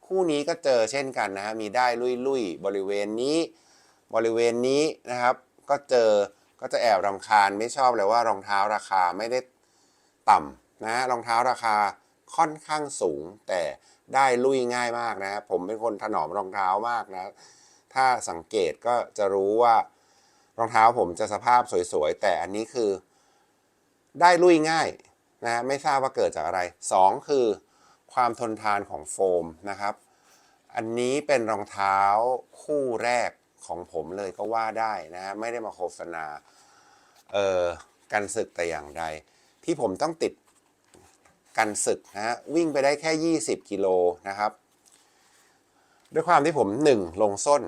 คู่นี้ก็เจอเช่นกันนะฮะมีได้ลุยบริเวณนี้นะครับก็เจอก็จะแอบรำคาญไม่ชอบเลยว่ารองเท้าราคาไม่ได้ต่ำนะรองเท้าราคาค่อนข้างสูงแต่ได้ลุยง่ายมากนะผมเป็นคนถนอมรองเท้ามากนะถ้าสังเกตก็จะรู้ว่ารองเท้าผมจะสภาพสวยๆแต่อันนี้คือได้ลุยง่ายนะไม่ทราบว่าเกิดจากอะไร2คือความทนทานของโฟมนะครับอันนี้เป็นรองเท้าคู่แรกของผมเลยก็ว่าได้นะฮะไม่ได้มาโฆษณากันศึกแต่อย่างใดที่ผมต้องติดกันศึกนะฮะวิ่งไปได้แค่20กิโลนะครับด้วยความที่ผม1ลงส้น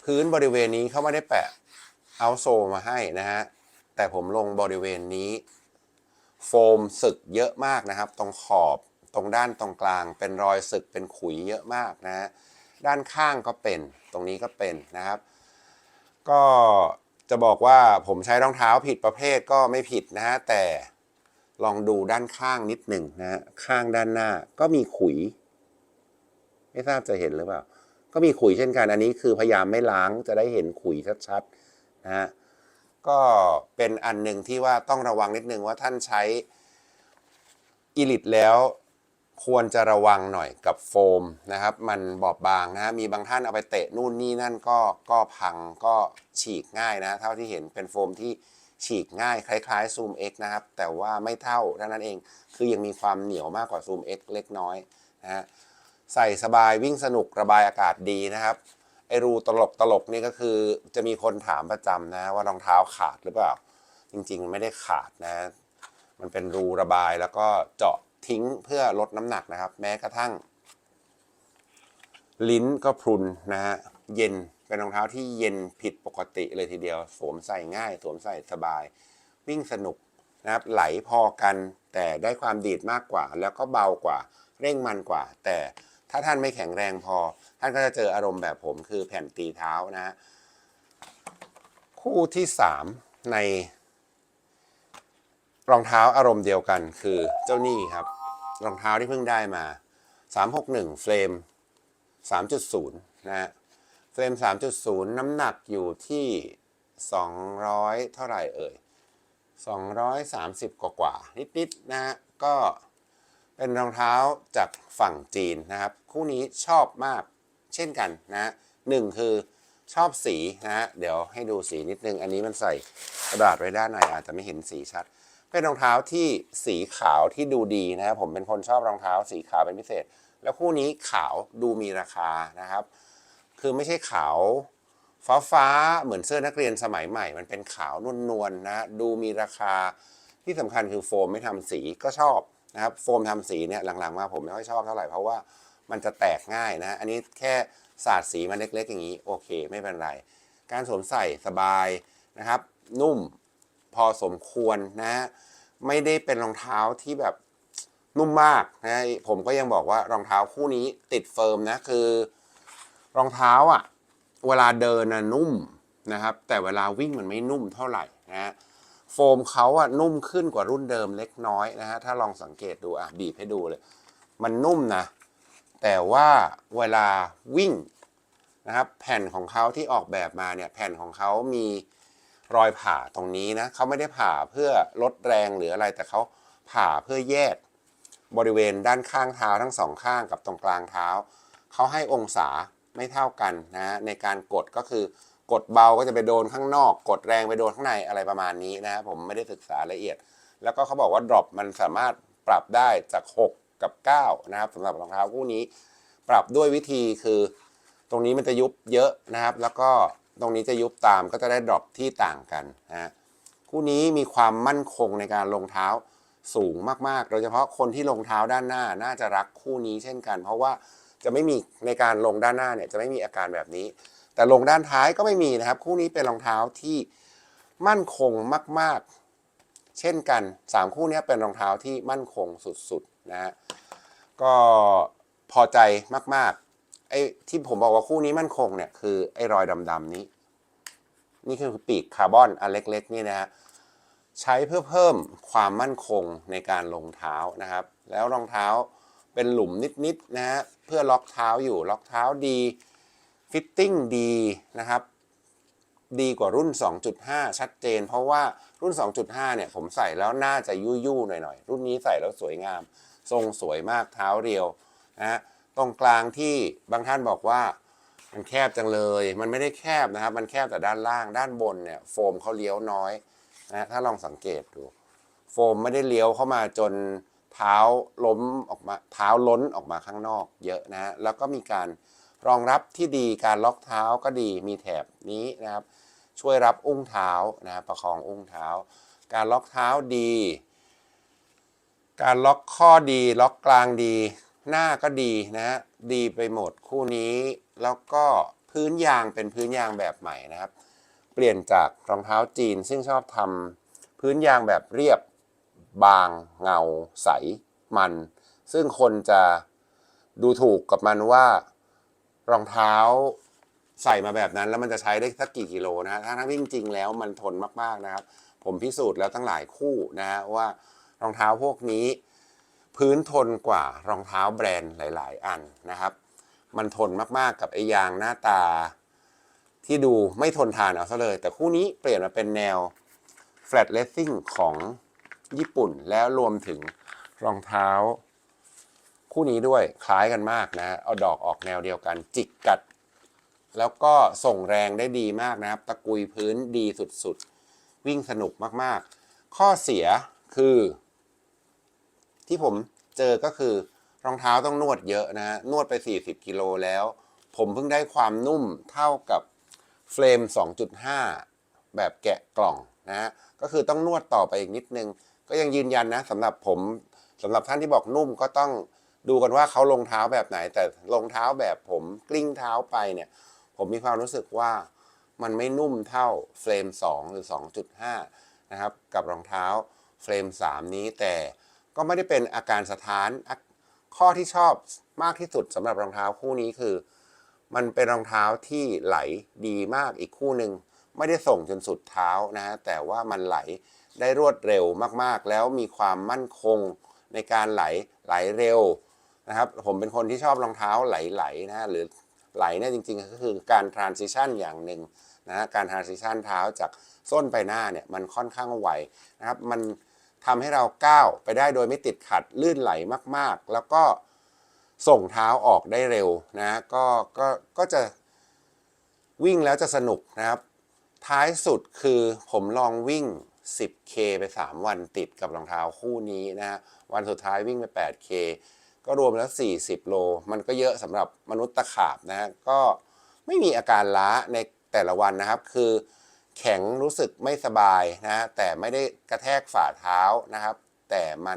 พื้นบริเวณนี้เขาไม่ได้แปะเอาโซมาให้นะฮะแต่ผมลงบริเวณนี้โฟมสึกเยอะมากนะครับตรงขอบตรงด้านตรงกลางเป็นรอยสึกเป็นขุยเยอะมากนะฮะด้านข้างก็เป็นตรงนี้ก็เป็นนะครับก็จะบอกว่าผมใช้รองเท้าผิดประเภทก็ไม่ผิดนะฮะแต่ลองดูด้านข้างนิดหนึ่งนะฮะข้างด้านหน้าก็มีขุยไม่ทราบจะเห็นหรือเปล่าก็มีขุยเช่นกันอันนี้คือพยายามไม่ล้างจะได้เห็นขุยชัดๆนะฮะก็เป็นอันหนึ่งที่ว่าต้องระวังนิดนึงว่าท่านใช้อีลิตแล้วควรจะระวังหน่อยกับโฟมนะครับมันบอบบางนะมีบางท่านเอาไปเตะนู่นนี่นั่นก็พังก็ฉีกง่ายนะเท่าที่เห็นเป็นโฟมที่ฉีกง่ายคล้ายๆ Zoom X นะครับแต่ว่าไม่เท่านั้นเองคือยังมีความเหนียวมากกว่า Zoom X เล็กน้อยนะฮะใส่สบายวิ่งสนุกระบายอากาศดีนะครับไอรูตลกนี่ก็คือจะมีคนถามประจำนะว่ารองเท้าขาดหรือเปล่าจริงๆไม่ได้ขาดนะมันเป็นรูระบายแล้วก็เจาะทิ้งเพื่อลดน้ำหนักนะครับแม้กระทั่งลิ้นก็พรุนนะฮะเย็นเป็นรองเท้าที่เย็นผิดปกติเลยทีเดียวสวมใส่ง่ายสวมใส่สบายวิ่งสนุกนะครับไหลพอกันแต่ได้ความดีดมากกว่าแล้วก็เบากว่าเร่งมันกว่าแต่ถ้าท่านไม่แข็งแรงพอท่านก็จะเจออารมณ์แบบผมคือแผ่นตีเท้านะฮะคู่ที่3ในรองเท้าอารมณ์เดียวกันคือเจ้านี่ครับรองเท้าที่เพิ่งได้มา361เฟรม 3.0 นะฮะเฟรม 3.0 น้ำหนักอยู่ที่200เท่าไหร่เอ่ย230กว่านิดๆนะฮะก็เป็นรองเท้าจากฝั่งจีนนะครับคู่นี้ชอบมากเช่นกันนะ1คือชอบสีนะฮะเดี๋ยวให้ดูสีนิดนึงอันนี้มันใส่กระดาษไว้ด้านในอาจจะไม่เห็นสีชัด เป็นรองเท้าที่สีขาวที่ดูดีนะครับผมเป็นคนชอบรองเท้าสีขาวเป็นพิเศษแล้วคู่นี้ขาวดูมีราคานะครับคือไม่ใช่ขาวฟ้าเหมือนเสื้อนักเรียนสมัยใหม่มันเป็นขาวนวลๆนะดูมีราคาที่สำคัญคือโฟมไม่ทำสีก็ชอบนะครับโฟมทำสีเนี่ยหลังๆมาผมไม่ค่อยชอบเท่าไหร่เพราะว่ามันจะแตกง่ายนะอันนี้แค่สาดสีมันเล็กๆอย่างนี้โอเคไม่เป็นไรการสวมใส่สบายนะครับนุ่มพอสมควรนะไม่ได้เป็นรองเท้าที่แบบนุ่มมากนะผมก็ยังบอกว่ารองเท้าคู่นี้ติดเฟิร์มนะคือรองเท้าอ่ะเวลาเดินน่ะนุ่มนะครับแต่เวลาวิ่งมันไม่นุ่มเท่าไหร่นะโฟมเขาอ่ะนุ่มขึ้นกว่ารุ่นเดิมเล็กน้อยนะฮะถ้าลองสังเกตดูอ่ะบีบให้ดูเลยมันนุ่มนะแต่ว่าเวลาวิ่งนะครับแผ่นของเขาที่ออกแบบมาเนี่ยแผ่นของเขามีรอยผ่าตรงนี้นะเขาไม่ได้ผ่าเพื่อลดแรงหรืออะไรแต่เขาผ่าเพื่อแยกบริเวณด้านข้างเท้าทั้งสองข้างกับตรงกลางเท้าเขาให้องศาไม่เท่ากันนะในการกดก็คือกดเบาก็จะไปโดนข้างนอกกดแรงไปโดนข้างในอะไรประมาณนี้นะผมไม่ได้ศึกษาละเอียดแล้วก็เขาบอกว่า drop มันสามารถปรับได้จาก6กับ9นะครับสำหรับรองเท้าคู่นี้ปรับด้วยวิธีคือตรงนี้มันจะยุบเยอะนะครับแล้วก็ตรงนี้จะยุบตามก็จะได้ drop ที่ต่างกันนะคู่นี้มีความมั่นคงในการลงเท้าสูงมากๆโดยเฉพาะคนที่ลงเท้าด้านหน้าน่าจะรักคู่นี้เช่นกันเพราะว่าจะไม่มีในการลงด้านหน้าเนี่ยจะไม่มีอาการแบบนี้แต่ลงด้านท้ายก็ไม่มีนะครับคู่นี้เป็นรองเท้าที่มั่นคงมากๆเช่นกัน3คู่นี้เป็นรองเท้าที่มั่นคงสุดๆนะฮะก็พอใจมากๆไอ้ที่ผมบอกว่าคู่นี้มั่นคงเนี่ยคือไอ้รอยดำๆนี้นี่คือปีกคาร์บอนอันเล็กๆนี่นะฮะใช้เพื่อเพิ่มความมั่นคงในการลงเท้านะครับแล้วรองเท้าเป็นหลุมนิดๆนะฮะเพื่อล็อกเท้าอยู่ล็อกเท้าดีฟิตติ้งดีนะครับดีกว่ารุ่น 2.5 ชัดเจนเพราะว่ารุ่น 2.5 เนี่ยผมใส่แล้วน่าจะยู่ๆหน่อยๆรุ่นนี้ใส่แล้วสวยงามทรงสวยมากเท้าเรียวนะฮะตรงกลางที่บางท่านบอกว่ามันแคบจังเลยมันไม่ได้แคบนะครับมันแคบแต่ด้านล่างด้านบนเนี่ยโฟมเขาเลี้ยวน้อยนะถ้าลองสังเกตดูโฟมไม่ได้เลี้ยวเข้ามาจนเท้าล้มออกมาเท้าล้นออกมาข้างนอกเยอะนะแล้วก็มีการรองรับที่ดีการล็อกเท้าก็ดีมีแถบนี้นะครับช่วยรับอุ้งเท้านะประคองอุ้งเท้าการล็อกเท้าดีการล็อกข้อดีล็อกกลางดีหน้าก็ดีนะดีไปหมดคู่นี้แล้วก็พื้นยางเป็นพื้นยางแบบใหม่นะครับเปลี่ยนจากรองเท้าจีนซึ่งชอบทำพื้นยางแบบเรียบบางเงาใสมันซึ่งคนจะดูถูกกับมันว่ารองเท้าใส่มาแบบนั้นแล้วมันจะใช้ได้สักกี่กิโลนะทั้งที่จริงๆแล้วมันทนมากๆนะครับผมพิสูจน์แล้วตั้งหลายคู่นะว่ารองเท้าพวกนี้พื้นทนกว่ารองเท้าแบรนด์หลายๆอันนะครับมันทนมากๆกับไอ้ยางหน้าตาที่ดูไม่ทนทานเอาซะเลยแต่คู่นี้เปลี่ยนมาเป็นแนว flat racing ของญี่ปุ่นแล้วรวมถึงรองเท้าคู่นี้ด้วยคล้ายกันมากนะเอาดอกออกแนวเดียวกันจิกกัดแล้วก็ส่งแรงได้ดีมากนะครับตะกุยพื้นดีสุดๆวิ่งสนุกมากๆข้อเสียคือที่ผมเจอก็คือรองเท้าต้องนวดเยอะนะนวดไป40กิโลแล้วผมเพิ่งได้ความนุ่มเท่ากับเฟรม 2.5 แบบแกะกล่องนะก็คือต้องนวดต่อไปอีกนิดนึงก็ยังยืนยันนะสำหรับผมสำหรับท่านที่บอกนุ่มก็ต้องดูกันว่าเขาลงเท้าแบบไหนแต่รองเท้าแบบผมกลิ้งเท้าไปเนี่ยผมมีความรู้สึกว่ามันไม่นุ่มเท่าเฟรม2หรือ 2.5 นะครับกับรองเท้าเฟรม3นี้แต่ก็ไม่ได้เป็นอาการสะท้านข้อที่ชอบมากที่สุดสำหรับรองเท้าคู่นี้คือมันเป็นรองเท้าที่ไหลดีมากอีกคู่หนึ่งไม่ได้ส่งจนสุดเท้านะฮะแต่ว่ามันไหลได้รวดเร็วมากๆแล้วมีความมั่นคงในการไหลเร็วนะครับผมเป็นคนที่ชอบรองเท้าไหลนะหรือไหลเนี่ยจริงๆก็คือการ transition อย่างหนึ่งนะการ transition เท้าจากส้นไปหน้าเนี่ยมันค่อนข้างไวนะครับมันทำให้เราก้าวไปได้โดยไม่ติดขัดลื่นไหลมากๆแล้วก็ส่งเท้าออกได้เร็วนะก็จะวิ่งแล้วจะสนุกนะครับท้ายสุดคือผมลองวิ่ง 10K ไป3วันติดกับรองเท้าคู่นี้นะฮะวันสุดท้ายวิ่งไป 8K ก็รวมแล้ว40โลมันก็เยอะสำหรับมนุษย์ตะขาบนะฮะก็ไม่มีอาการล้าในแต่ละวันนะครับคือแข็งรู้สึกไม่สบายนะแต่ไม่ได้กระแทกฝ่าเท้านะครับแต่มั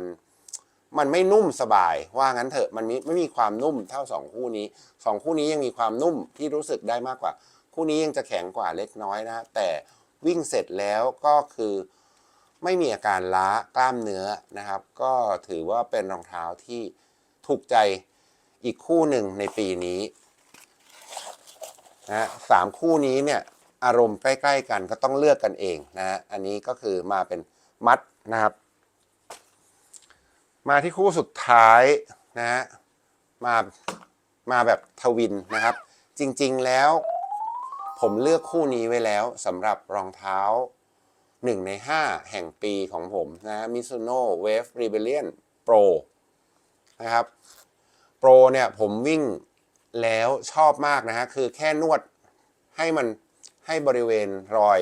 นไม่นุ่มสบายว่างั้นเถอะมันไม่มีความนุ่มเท่า2คู่นี้2คู่นี้ยังมีความนุ่มที่รู้สึกได้มากกว่าคู่นี้ยังจะแข็งกว่าเล็กน้อยนะแต่วิ่งเสร็จแล้วก็คือไม่มีอาการล้ากล้ามเนื้อนะครับก็ถือว่าเป็นรองเท้าที่ถูกใจอีกคู่หนึ่งในปีนี้นะ3คู่นี้เนี่ยอารมณ์ใกล้ๆกันก็ต้องเลือกกันเองนะฮะอันนี้ก็คือมาเป็นมัดนะครับมาที่คู่สุดท้ายนะฮะมาแบบทวินนะครับจริงๆแล้วผมเลือกคู่นี้ไว้แล้วสำหรับรองเท้า1 ใน 5แห่งปีของผมนะ Mizuno Wave Rebellion Pro นะครับโปรเนี่ยผมวิ่งแล้วชอบมากนะฮะคือแค่นวดให้บริเวณรอย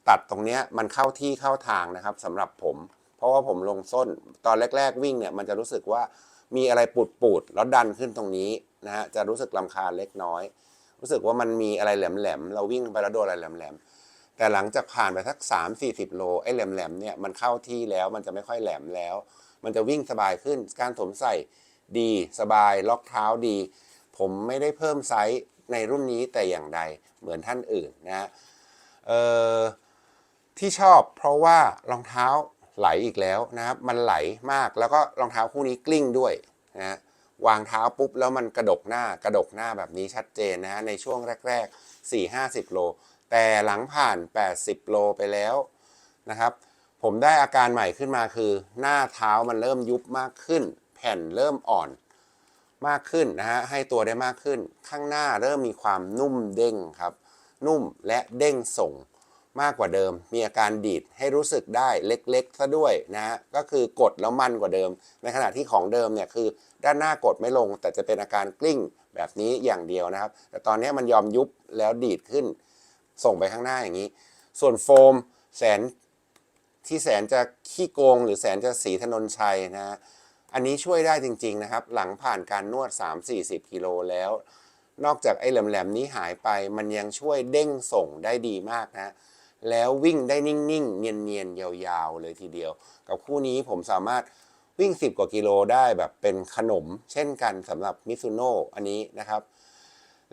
ตัดตรงนี้มันเข้าที่เข้าทางนะครับสำหรับผมเพราะว่าผมลงส้นตอนแรกๆวิ่งเนี่ยมันจะรู้สึกว่ามีอะไรปูดแล้วดันขึ้นตรงนี้นะฮะจะรู้สึกรำคาญเล็กน้อยรู้สึกว่ามันมีอะไรแหลมๆเราวิ่งไปแล้วโดนอะไรแหลมๆแต่หลังจากผ่านไปสัก30-40โลไอ้แหลมๆเนี่ยมันเข้าที่แล้วมันจะไม่ค่อยแหลมแล้วมันจะวิ่งสบายขึ้นการสวมใส่ดีสบายล็อกเท้าดีผมไม่ได้เพิ่มไซส์ในรุ่นนี้แต่อย่างใดเหมือนท่านอื่นนะฮะที่ชอบเพราะว่ารองเท้าไหลอีกแล้วนะครับมันไหลมากแล้วก็รองเท้าคู่นี้กลิ้งด้วยนะฮะวางเท้าปุ๊บแล้วมันกระดกหน้าแบบนี้ชัดเจนนะฮะในช่วงแรกๆ40-50โลแต่หลังผ่าน80โลไปแล้วนะครับผมได้อาการใหม่ขึ้นมาคือหน้าเท้ามันเริ่มยุบมากขึ้นแผ่นเริ่มอ่อนมากขึ้นนะฮะให้ตัวได้มากขึ้นข้างหน้าเริ่มมีความนุ่มเด้งครับนุ่มและเด้งส่งมากกว่าเดิมมีอาการดีดให้รู้สึกได้เล็กๆซะด้วยนะฮะก็คือกดแล้วมันกว่าเดิมในขณะที่ของเดิมเนี่ยคือด้านหน้ากดไม่ลงแต่จะเป็นอาการกลิ้งแบบนี้อย่างเดียวนะครับแต่ตอนนี้มันยอมยุบแล้วดีดขึ้นส่งไปข้างหน้าอย่างนี้ส่วนโฟมแสนจะขี้โกงหรือแสนจะสีถนนชัยนะฮะอันนี้ช่วยได้จริงๆนะครับหลังผ่านการนวด 3-40 กิโลแล้วนอกจากไอ้แหลมๆนี้หายไปมันยังช่วยเด้งส่งได้ดีมากนะแล้ววิ่งได้นิ่งๆเนียนๆยาวๆเลยทีเดียวกับคู่นี้ผมสามารถวิ่ง10 กว่ากิโลได้แบบเป็นขนมเช่นกันสำหรับ Mizuno อันนี้นะครับ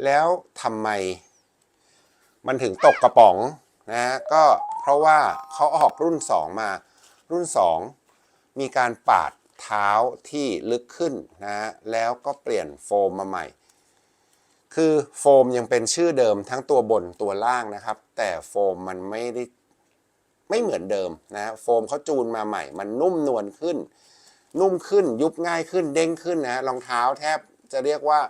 แล้วทำไมมันถึงตกกระป๋องนะก็เพราะว่าเขาออกรุ่น2มารุ่น2มีการปาดเท้าที่ลึกขึ้นนะแล้วก็เปลี่ยนโฟมมาใหม่คือโฟมยังเป็นชื่อเดิมทั้งตัวบนตัวล่างนะครับแต่โฟมมันไม่เหมือนเดิมนะโฟมเขาจูนมาใหม่มันนุ่มนวลขึ้นนุ่มขึ้นยุบง่ายขึ้นเด้งขึ้นนะรองเท้าแทบจะเรียกว่า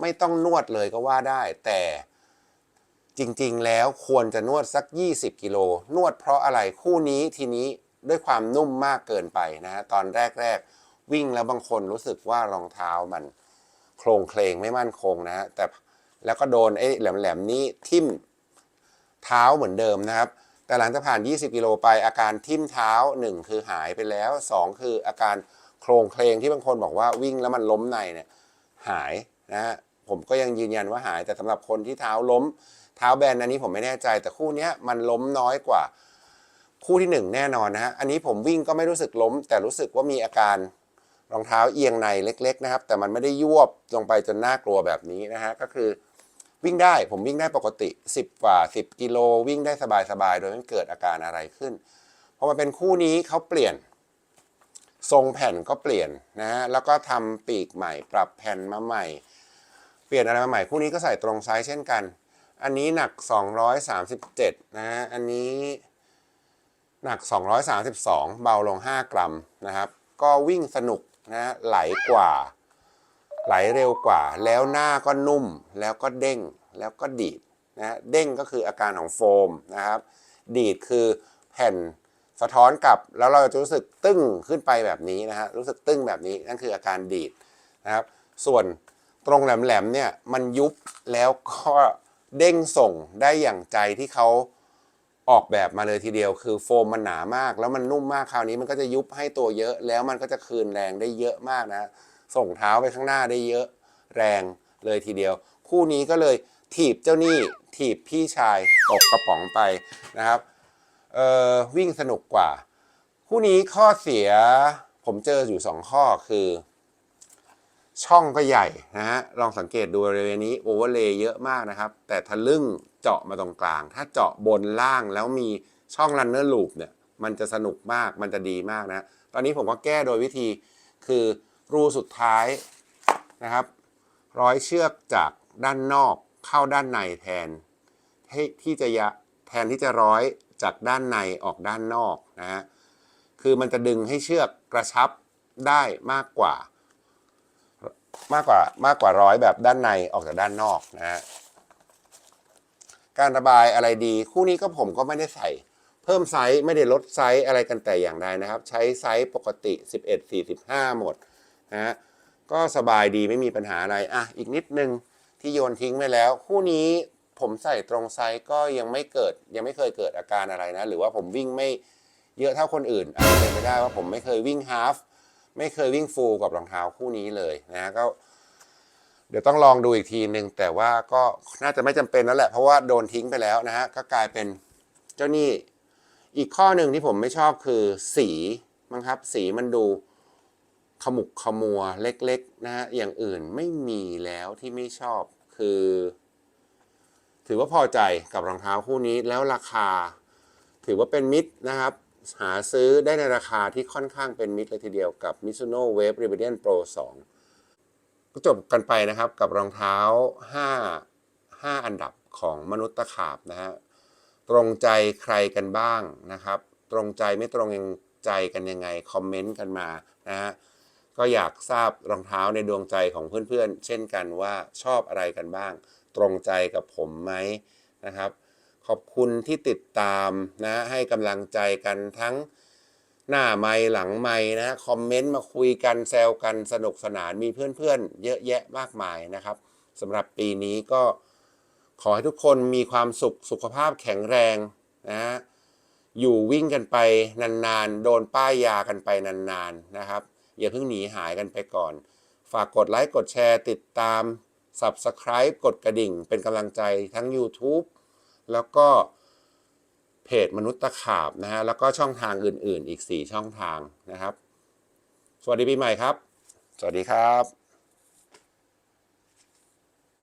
ไม่ต้องนวดเลยก็ว่าได้แต่จริงๆแล้วควรจะนวดสัก20กิโลนวดเพราะอะไรคู่นี้ทีนี้ด้วยความนุ่มมากเกินไปนะฮะตอนแรกวิ่งแล้วบางคนรู้สึกว่ารองเท้ามันโครงเคลงไม่มั่นคงนะฮะแต่แล้วก็โดนไอ้แหลมๆนี้ทิ่มเท้าเหมือนเดิมนะครับแต่หลังจากผ่าน20กิโลไปอาการทิ่มเท้า1คือหายไปแล้ว2คืออาการโครงเคลงที่บางคนบอกว่าวิ่งแล้วมันล้มในเนี่ยหายนะฮะผมก็ยังยืนยันว่าหายแต่สำหรับคนที่เท้าล้มเท้าแบนอันนี้ผมไม่แน่ใจแต่คู่นี้มันล้มน้อยกว่าคู่ที่1แน่นอนนะฮะอันนี้ผมวิ่งก็ไม่รู้สึกล้มแต่รู้สึกว่ามีอาการรองเท้าเอียงในเล็กๆนะครับแต่มันไม่ได้ยวบลงไปจนน่ากลัวแบบนี้นะฮะก็คือวิ่งได้ผมวิ่งได้ปกติ10 กิโลวิ่งได้สบายๆโดยไม่เกิดอาการอะไรขึ้นพอมาเป็นคู่นี้เขาเปลี่ยนทรงแผ่นก็เปลี่ยนนะฮะแล้วก็ทำปีกใหม่ปรับแผ่นมาใหม่เปลี่ยนอะไรมาใหม่คู่นี้ก็ใส่ตรงไซส์เช่นกันอันนี้หนัก237นะฮะอันนี้หนัก232เบาลง5กรัมนะครับก็วิ่งสนุกนะไหลกว่าไหลเร็วกว่าแล้วหน้าก็นุ่มแล้วก็เด้งแล้วก็ดีดนะเด้งก็คืออาการของโฟมนะครับดีดคือแผ่นสะท้อนกลับแล้วเราจะรู้สึกตึ้งขึ้นไปแบบนี้นะฮะรู้สึกตึ้งแบบนี้นั่นคืออาการดีดนะครับส่วนตรงแหลมๆเนี่ยมันยุบแล้วก็เด้งส่งได้อย่างใจที่เขา ออกแบบมาเลยทีเดียวคือโฟมมันหนามากแล้วมันนุ่มมากคราวนี้มันก็จะยุบให้ตัวเยอะแล้วมันก็จะคืนแรงได้เยอะมากนะส่งเท้าไปข้างหน้าได้เยอะแรงเลยทีเดียวคู่นี้ก็เลยถีบเจ้านี่ถีบพี่ชายตกกระป๋องไปนะครับวิ่งสนุกกว่าคู่นี้ข้อเสียผมเจออยู่2ข้อคือช่องก็ใหญ่นะฮะลองสังเกตดูบริเวณนี้โอเวอร์เลย์เยอะมากนะครับแต่ทะลึ่งเจาะมาตรงกลางถ้าเจาะบนล่างแล้วมีช่องรันเนอร์ลูปเนี่ยมันจะสนุกมากมันจะดีมากนะตอนนี้ผมก็แก้โดยวิธีคือรูสุดท้ายนะครับร้อยเชือกจากด้านนอกเข้าด้านในแทนที่จะแทนที่จะร้อยจากด้านในออกด้านนอกนะฮะคือมันจะดึงให้เชือกกระชับได้มากกว่าร้อยแบบด้านในออกจากด้านนอกนะฮะการระบายอะไรดีคู่นี้ก็ผมก็ไม่ได้ใส่เพิ่มไซส์ไม่ได้ลดไซส์อะไรกันแต่อย่างใดนะครับใช้ไซส์ปกติ11-45หมดนะฮะก็สบายดีไม่มีปัญหาอะไรอ่ะอีกนิดนึงที่โยนทิ้งไปแล้วคู่นี้ผมใส่ตรงไซส์ก็ยังไม่เคยเกิดอาการอะไรนะหรือว่าผมวิ่งไม่เยอะเท่าคนอื่นอาจจะเป็นไม่ได้ว่าผมไม่เคยวิ่งฮาล์ฟไม่เคยวิ่งฟูลกับรองเท้าคู่นี้เลยนะก็เดี๋ยวต้องลองดูอีกทีนึงแต่ว่าก็น่าจะไม่จำเป็นแล้วแหละเพราะว่าโดนทิ้งไปแล้วนะฮะก็กลายเป็นเจ้านี่อีกข้อหนึ่งที่ผมไม่ชอบคือสีมั้งครับสีมันดูขมุกขมัวเล็กๆนะฮะอย่างอื่นไม่มีแล้วที่ไม่ชอบคือถือว่าพอใจกับรองเท้าคู่นี้แล้วราคาถือว่าเป็นมิตรนะครับหาซื้อได้ในราคาที่ค่อนข้างเป็นมิตรเลยทีเดียวกับ Mizuno Wave Rebellion Pro 2ก็จบกันไปนะครับกับรองเท้า5อันดับของมนุษย์ตะขาบนะฮะตรงใจใครกันบ้างนะครับตรงใจไม่ตรงใจกันยังไงคอมเมนต์กันมานะฮะก็อยากทราบรองเท้าในดวงใจของเพื่อนๆเช่นกันว่าชอบอะไรกันบ้างตรงใจกับผมไหมนะครับขอบคุณที่ติดตามนะให้กำลังใจกันทั้งหน้าไมค์หลังไมค์นะคอมเมนต์มาคุยกันแซวกันสนุกสนานมีเพื่อนๆเยอะแยะมากมายนะครับสำหรับปีนี้ก็ขอให้ทุกคนมีความสุขภาพแข็งแรงนะอยู่วิ่งกันไปนานๆโดนป้ายยากันไปนานๆนะครับอย่าเพิ่งหนีหายกันไปก่อนฝากกดไลค์กดแชร์ติดตาม Subscribe กดกระดิ่งเป็นกำลังใจทั้ง YouTube แล้วก็เพจมนุษย์ตะขาบนะฮะแล้วก็ช่องทางอื่นๆอีก4ช่องทางนะครับสวัสดีปีใหม่ครับสวัสดีครับ